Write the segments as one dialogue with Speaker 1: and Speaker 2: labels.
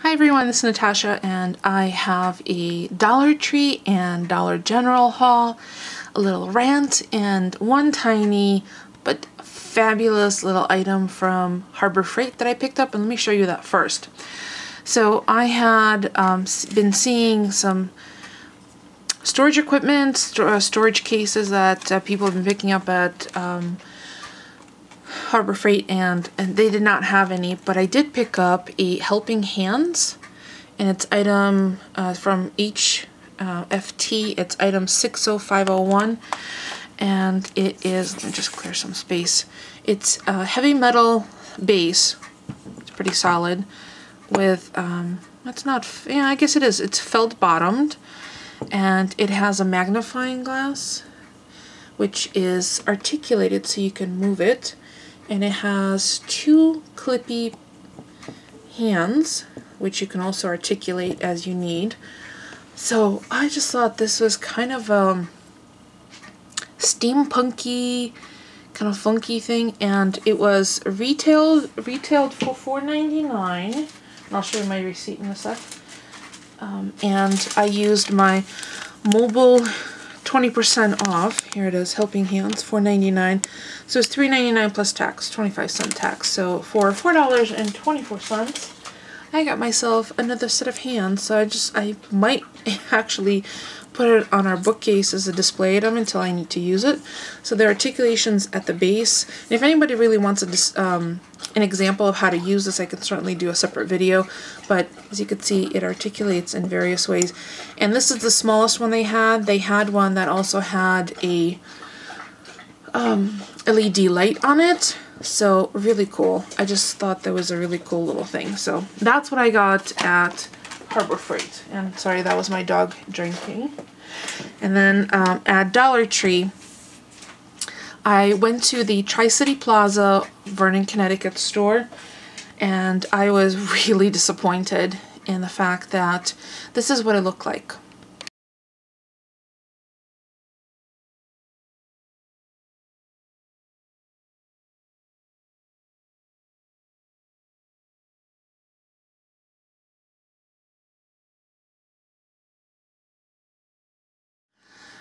Speaker 1: Hi everyone, this is Natasha and I have a Dollar Tree and Dollar General haul, a little rant, and one tiny but fabulous little item from Harbor Freight that I picked up, and let me show you that first. So I had been seeing some storage equipment, storage cases that people have been picking up at Harbor Freight, and they did not have any, but I did pick up a Helping Hands, and it's item from HFT. It's item 60501, and it is, let me just clear some space. It's a heavy metal base. It's pretty solid with that's not, yeah, I guess it is. It's felt bottomed, and it has a magnifying glass which is articulated so you can move it. And it has two clippy hands, which you can also articulate as you need. So I just thought this was kind of a steampunky, kind of funky thing, and it was retailed for $4.99. And I'll show you my receipt in a sec. And I used my mobile 20% off. Here it is, Helping Hands, $4.99. So it's $3.99 plus tax, 25-cent tax. So for $4.24, I got myself another set of hands. So I might actually put it on our bookcase as a display item until I need to use it. So there are articulations at the base. And if anybody really wants an example of how to use this, I can certainly do a separate video. But as you can see, it articulates in various ways. And this is the smallest one they had. They had one that also had a LED light on it. So really cool. I just thought that was a really cool little thing. So that's what I got at Harbor Freight. And sorry, that was my dog drinking. And then at Dollar Tree, I went to the Tri-City Plaza, Vernon, Connecticut store, and I was really disappointed in the fact that this is what it looked like.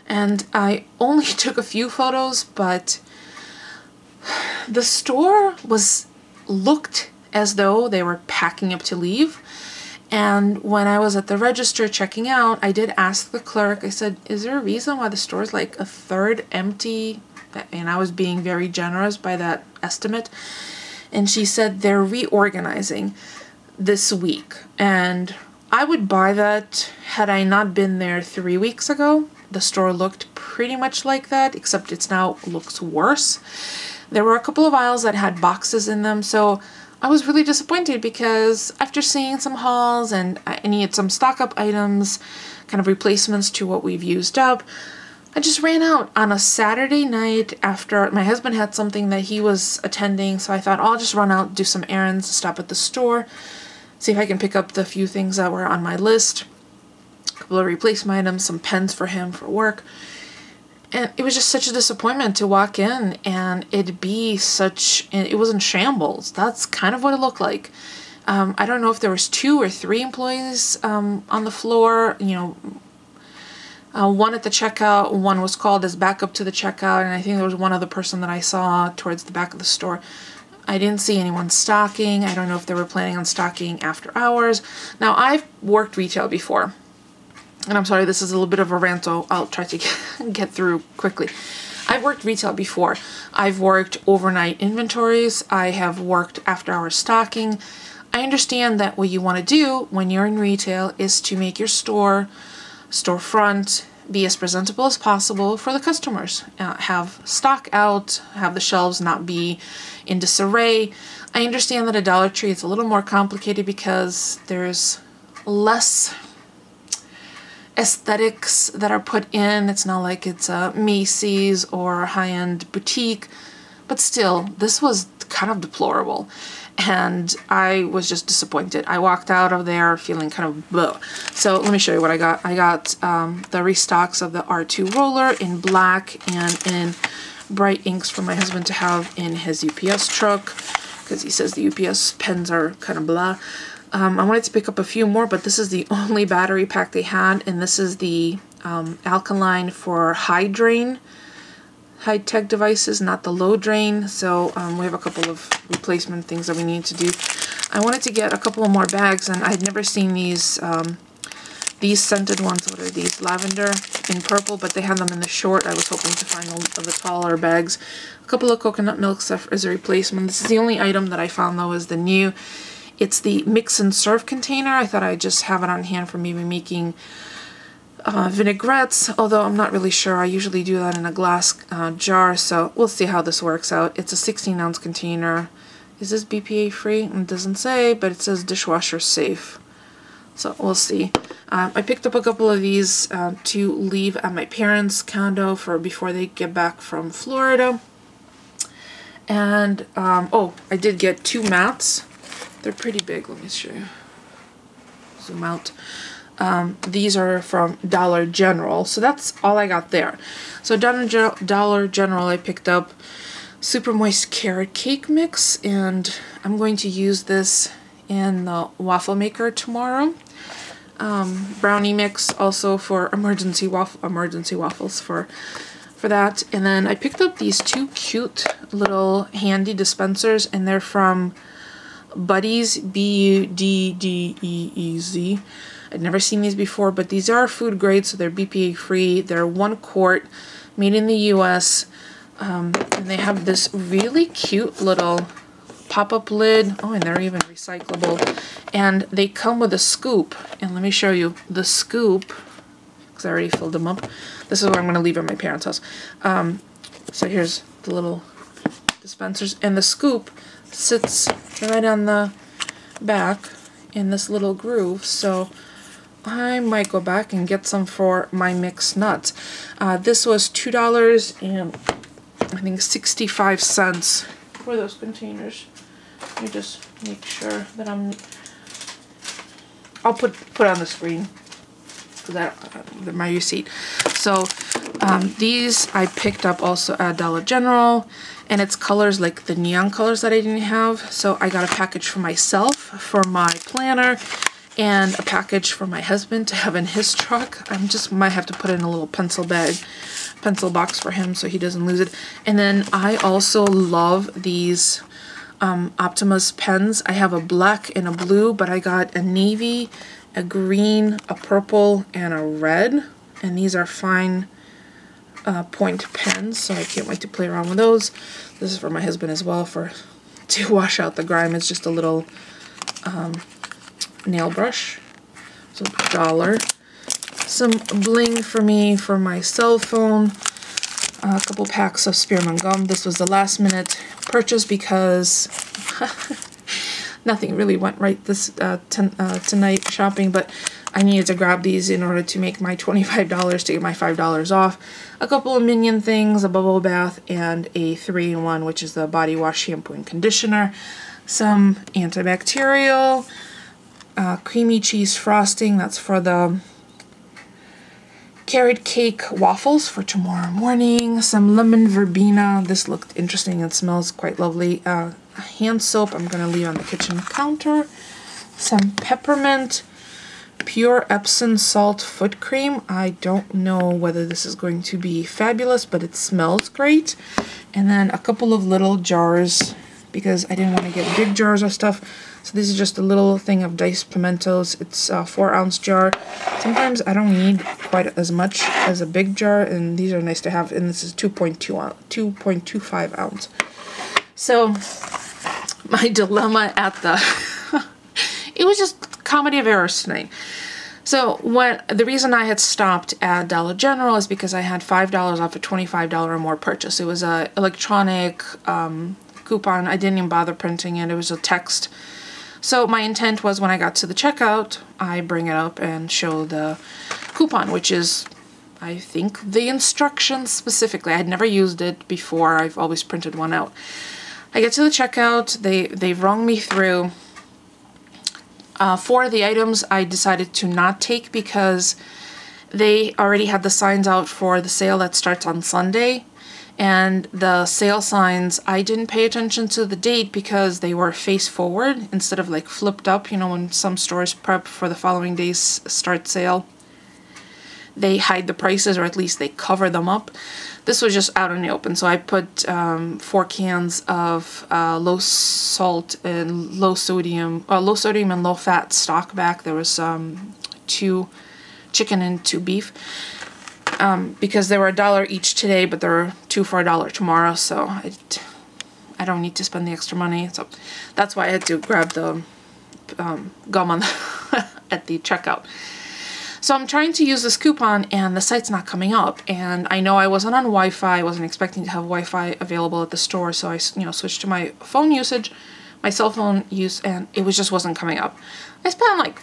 Speaker 1: And I only took a few photos, but the store looked as though they were packing up to leave. And when I was at the register checking out, I did ask the clerk, I said, is there a reason why the store is like a third empty? And I was being very generous by that estimate. And she said they're reorganizing this week. And I would buy that had I not been there 3 weeks ago. The store looked pretty much like that, except it's now looks worse. There were a couple of aisles that had boxes in them, so I was really disappointed because after seeing some hauls and I needed some stock up items, kind of replacements to what we've used up, I just ran out on a Saturday night after my husband had something that he was attending, so I thought, I'll just run out, do some errands, stop at the store, see if I can pick up the few things that were on my list. A couple of replacement items, some pens for him for work. And it was just such a disappointment to walk in and it was in shambles. That's kind of what it looked like. I don't know if there was 2 or 3 employees on the floor, you know, one at the checkout, one was called as backup to the checkout, and I think there was one other person that I saw towards the back of the store. I didn't see anyone stocking. I don't know if they were planning on stocking after hours. Now, I've worked retail before. And I'm sorry, this is a little bit of a rant, so I'll try to get through quickly. I've worked retail before. Have worked overnight inventories. I have worked after-hours stocking. I understand that what you want to do when you're in retail is to make your storefront be as presentable as possible for the customers. Have stock out, have the shelves not be in disarray. I understand that at Dollar Tree it's a little more complicated because there's less aesthetics that are put in. It's not like it's a Macy's or a high-end boutique, but still, this was kind of deplorable, and I was just disappointed. I walked out of there feeling kind of bleh. So let me show you what I got. I got the restocks of the R2 roller in black and in bright inks for my husband to have in his UPS truck, because he says the UPS pens are kind of blah. I wanted to pick up a few more, but this is the only battery pack they had, and this is the alkaline for high drain, high-tech devices, not the low drain. So we have a couple of replacement things that we need to do. I wanted to get a couple of more bags, and I'd never seen these scented ones. What are these? Lavender in purple, but they had them in the short. I was hoping to find the taller bags. A couple of coconut milks as a replacement. This is the only item that I found though is the new. It's the mix and serve container. I thought I'd just have it on hand for maybe making vinaigrettes, although I'm not really sure. I usually do that in a glass jar, so we'll see how this works out. It's a 16-ounce container. Is this BPA free? It doesn't say, but it says dishwasher safe. So we'll see. I picked up a couple of these to leave at my parents' condo for before they get back from Florida. And, oh, I did get 2 mats. They're pretty big. Let me show you. Zoom out. These are from Dollar General. So that's all I got there. So Dollar General, I picked up Super Moist Carrot Cake Mix. And I'm going to use this in the waffle maker tomorrow. Brownie mix also for emergency waffles for that. And then I picked up these 2 cute little handy dispensers, and they're from Buddies, Buddeez. I'd never seen these before, but these are food grade, so they're BPA free. They're 1 quart, made in the US, and they have this really cute little pop-up lid. Oh, and they're even recyclable. And they come with a scoop. And let me show you the scoop, because I already filled them up. This is where I'm going to leave at my parents' house. So here's the little dispensers. And the scoop sits right on the back in this little groove. So I might go back and get some for my mixed nuts. This was $2 and I think 65 cents for those containers. Let me just make sure that I'll put on the screen because my receipt. So these I picked up also at Dollar General, and it's colors like the neon colors that I didn't have. So I got a package for myself for my planner, and a package for my husband to have in his truck. I just might have to put in a little pencil box for him so he doesn't lose it. And then I also love these Optimus pens. I have a black and a blue, but I got a navy, a green, a purple, and a red. And these are fine point pens, so I can't wait to play around with those. This is for my husband as well, to wash out the grime. It's just a little nail brush. So $1. Some bling for me for my cell phone. A couple packs of spearmint gum. This was the last minute purchase because nothing really went right this tonight shopping, but I needed to grab these in order to make my $25 to get my $5 off. A couple of Minion things, a bubble bath, and a 3-in-1, which is the body wash, shampoo, and conditioner. Some antibacterial, creamy cheese frosting. That's for the carrot cake waffles for tomorrow morning. Some lemon verbena. This looked interesting and smells quite lovely. Hand soap I'm going to leave on the kitchen counter. Some peppermint. Pure Epsom salt foot cream. I don't know whether this is going to be fabulous, but it smells great. And then a couple of little jars because I didn't want to get big jars of stuff. So this is just a little thing of diced pimentos. It's a 4-ounce jar. Sometimes I don't need quite as much as a big jar, and these are nice to have. And this is 2.25 ounce. So my dilemma at the it was just comedy of errors tonight. So the reason I had stopped at Dollar General is because I had $5 off a $25 or more purchase. It was a electronic coupon. I didn't even bother printing it. It was a text. So my intent was when I got to the checkout, I bring it up and show the coupon, which is, I think, the instructions specifically. I had never used it before. I've always printed one out. I get to the checkout. They've rung me through. 4 of the items I decided to not take because they already had the signs out for the sale that starts on Sunday. And the sale signs, I didn't pay attention to the date because they were face forward instead of like flipped up. You know, when some stores prep for the following day's start sale, they hide the prices, or at least they cover them up. This was just out in the open. So I put 4 cans of low salt and low sodium and low fat stock back. There was 2 chicken and 2 beef. Because they were $1 each today, but there were 2 for $1 tomorrow, so I don't need to spend the extra money. So that's why I had to grab the gum on at the checkout. So I'm trying to use this coupon, and the site's not coming up. And I know I wasn't on Wi-Fi. I wasn't expecting to have Wi-Fi available at the store, so I switched to my phone usage, my cell phone use, and it just wasn't coming up. I spent like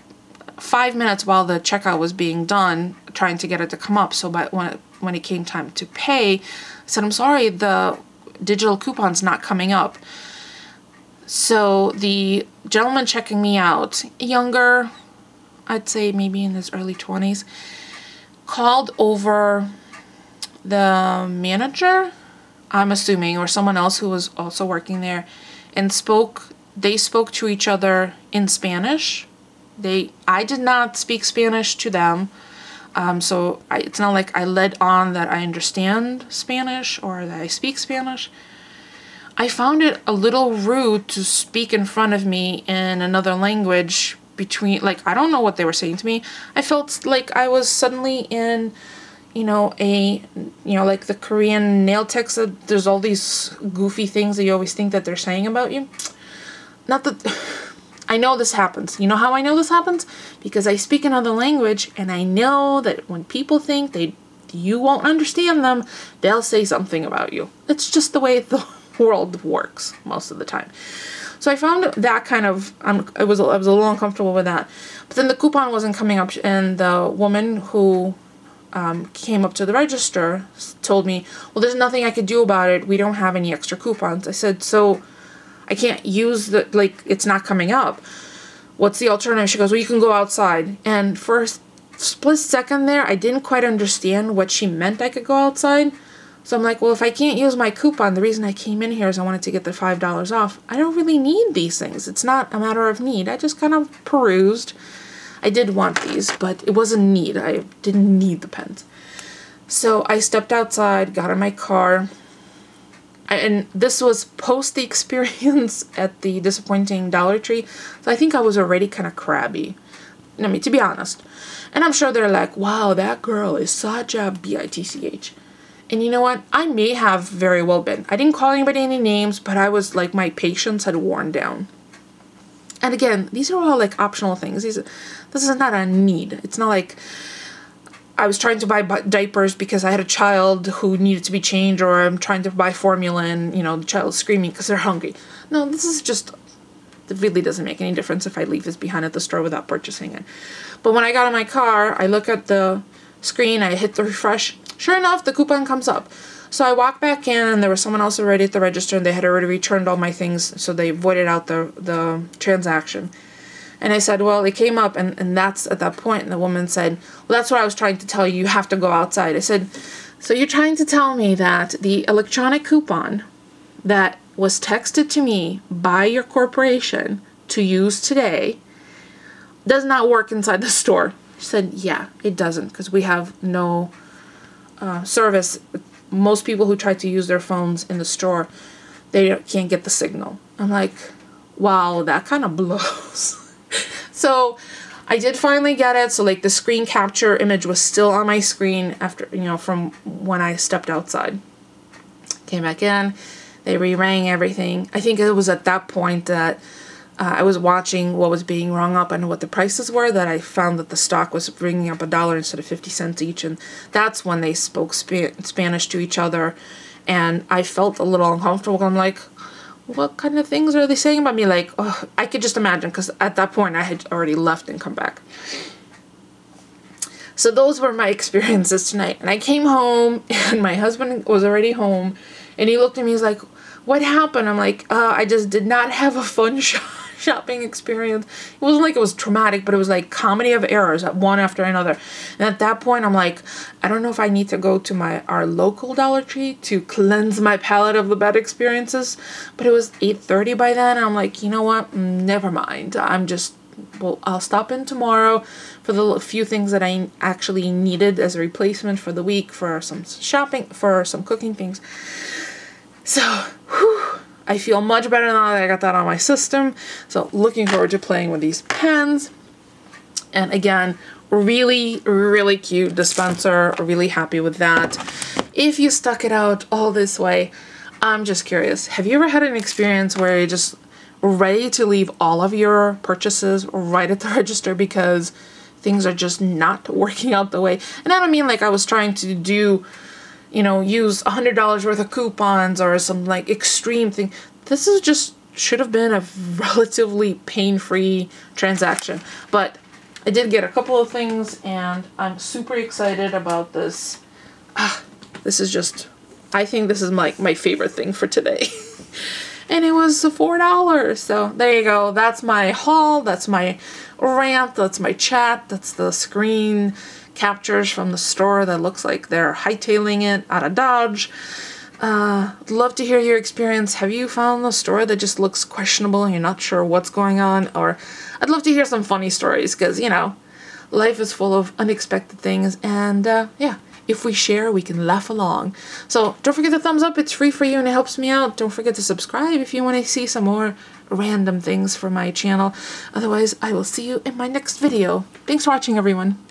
Speaker 1: 5 minutes while the checkout was being done trying to get it to come up. So when it came time to pay, I said, I'm sorry, the digital coupon's not coming up. So the gentleman checking me out, younger, I'd say maybe in his early 20s, called over the manager, I'm assuming, or someone else who was also working there, and they spoke to each other in Spanish. I did not speak Spanish to them, so it's not like I led on that I understand Spanish or that I speak Spanish. I found it a little rude to speak in front of me in another language I don't know what they were saying to me. I felt like I was suddenly in, like the Korean nail techs, there's all these goofy things that you always think that they're saying about you. Not that... I know this happens. You know how I know this happens? Because I speak another language, and I know that when people think you won't understand them, they'll say something about you. It's just the way the world works most of the time. So I found that kind of, I was a little uncomfortable with that. But then the coupon wasn't coming up, and the woman who came up to the register told me, well, there's nothing I could do about it. We don't have any extra coupons. I said, so I can't use it's not coming up. What's the alternative? She goes, well, you can go outside. And for a split second there, I didn't quite understand what she meant I could go outside. So I'm like, well, if I can't use my coupon, the reason I came in here is I wanted to get the $5 off. I don't really need these things. It's not a matter of need. I just kind of perused. I did want these, but it wasn't need. I didn't need the pens. So I stepped outside, got in my car. And this was post the experience at the disappointing Dollar Tree. So I think I was already kind of crabby. I mean, to be honest. And I'm sure they're like, wow, that girl is such a bitch. And you know what? I may have very well been. I didn't call anybody any names, but I was like, my patience had worn down. And again, these are all like optional things. This is not a need. It's not like I was trying to buy diapers because I had a child who needed to be changed, or I'm trying to buy formula and, the child's screaming because they're hungry. No, this is just, it really doesn't make any difference if I leave this behind at the store without purchasing it. But when I got in my car, I look at the screen, I hit the refresh. Sure enough, the coupon comes up. So I walked back in, and there was someone else already at the register, and they had already returned all my things, so they voided out the transaction. And I said, well, it came up, and that's at that point. And the woman said, well, that's what I was trying to tell you. You have to go outside. I said, so you're trying to tell me that the electronic coupon that was texted to me by your corporation to use today does not work inside the store? She said, yeah, it doesn't, because we have no service. Most people who try to use their phones in the store, they can't get the signal. I'm like, wow, that kind of blows. So I did finally get it. So like the screen capture image was still on my screen after, from when I stepped outside. Came back in, they re-rang everything. I think it was at that point that I was watching what was being rung up and what the prices were, that I found that the stock was ringing up $1 instead of 50 cents each. And that's when they spoke Spanish to each other. And I felt a little uncomfortable. I'm like, what kind of things are they saying about me? Like, oh, I could just imagine, because at that point I had already left and come back. So those were my experiences tonight. And I came home, and my husband was already home, and he looked at me, he's like, what happened? I'm like, I just did not have a fun shot. shopping experience. It wasn't like it was traumatic, but it was like comedy of errors at one after another. And at that point, I'm like, I don't know if I need to go to our local Dollar Tree to cleanse my palate of the bad experiences. But it was 8:30 by then, and I'm like, you know what? Never mind. Well, I'll stop in tomorrow for the few things that I actually needed as a replacement for the week, for some shopping, for some cooking things. So, whew, I feel much better now that I got that on my system. So, looking forward to playing with these pens. And again, really, really cute dispenser. Really happy with that. If you stuck it out all this way, I'm just curious. Have you ever had an experience where you're just ready to leave all of your purchases right at the register because things are just not working out the way? And I don't mean like I was trying to do, use $100 worth of coupons or some like extreme thing. This is just should have been a relatively pain-free transaction. But I did get a couple of things and I'm super excited about this. This is just, I think this is my favorite thing for today. And it was $4. So there you go. That's my haul. That's my rant. That's my chat. That's the screen captures from the store that looks like they're hightailing it out of Dodge. I'd love to hear your experience. Have you found a store that just looks questionable and you're not sure what's going on? Or I'd love to hear some funny stories because, life is full of unexpected things. And yeah. If we share, we can laugh along. So don't forget to thumbs up. It's free for you and it helps me out. Don't forget to subscribe if you want to see some more random things from my channel. Otherwise, I will see you in my next video. Thanks for watching, everyone.